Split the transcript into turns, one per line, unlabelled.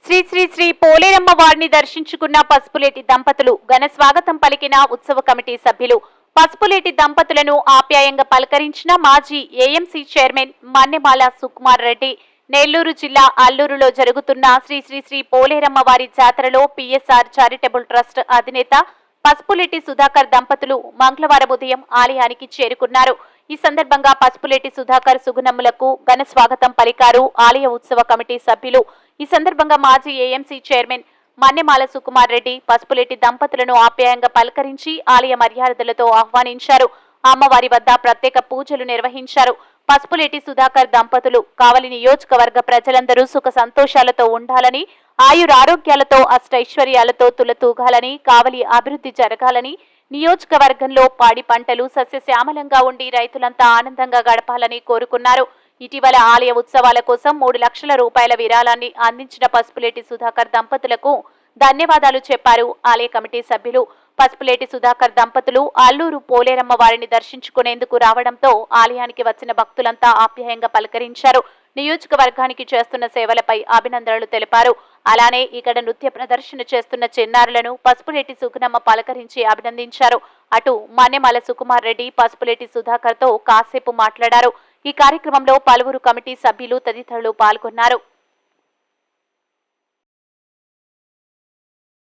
శ్రీ శ్రీ శ్రీ పోలేరమ్మ వారిని దర్శించుకున్న పసుపులేటి దంపతులు ఘన స్వాగతం పలికిన ఉత్సవ కమిటీ సభ్యులు. పసుపులేటి దంపతులను ఆప్యాయంగా పలకరించిన మాజీ ఏఎంసీ చైర్మన్ మన్నెమాల సుకుమార్ రెడ్డి. నెల్లూరు జిల్లా అల్లూరులో జరుగుతున్న శ్రీ శ్రీ శ్రీ పోలేరమ్మ వారి జాతరలో పిఎస్ఆర్ చారిటబుల్ ట్రస్ట్ అధినేత పసుపులేటి సుధాకర్ దంపతులు మంగళవారం ఉదయం ఆలయానికి చేరుకున్నారు. ఈ సందర్భంగా పసుపులేటి సుధాకర్ సుగుణములకు ఘన స్వాగతం పలికారు ఆలయ ఉత్సవ కమిటీ సభ్యులు. ఈ సందర్భంగా మాజీ ఏఎంసీ చైర్మన్ మన్నెమాల సుకుమార్ రెడ్డి పసుపులేటి దంపతులను ఆప్యాయంగా పలకరించి ఆలయ మర్యాదలతో ఆహ్వానించారు. అమ్మవారి వద్ద ప్రత్యేక పూజలు నిర్వహించారు. పసుపులేటి సుధాకర్ దంపతులు కావలి నియోజకవర్గ ప్రజలందరూ సుఖ సంతోషాలతో ఉండాలని, ఆయురారోగ్యాలతో అష్టైశ్వర్యాలతో తులతూగాలని, కావలి అభివృద్ధి జరగాలని, నియోజకవర్గంలో పాడి పంటలు సస్యశ్యామలంగా ఉండి రైతులంతా ఆనందంగా గడపాలని కోరుకున్నారు. ఇటీవల ఆలయ ఉత్సవాల కోసం 3 లక్షల రూపాయల విరాళాన్ని అందించిన పసుపులేటి సుధాకర్ దంపతులకు ధన్యవాదాలు చెప్పారు ఆలయ కమిటీ సభ్యులు. పసుపులేటి సుధాకర్ దంపతులు అల్లూరు పోలేరమ్మ వారిని దర్శించుకునేందుకు రావడంతో ఆలయానికి వచ్చిన భక్తులంతా ఆప్యాయంగా పలకరించారు. నియోజకవర్గానికి చేస్తున్న సేవలపై అభినందనలు తెలిపారు. అలానే ఇక్కడ నృత్య ప్రదర్శన చేస్తున్న చిన్నారులను పసుపులేటి సుగుణమ్మ పలకరించి అభినందించారు. అటు మన్నెమాల సుకుమార్ రెడ్డి పసుపులేటి సుధాకర్ తో కాసేపు మాట్లాడారు. ఈ కార్యక్రమంలో పలువురు కమిటీ సభ్యులు తదితరులు పాల్గొన్నారు.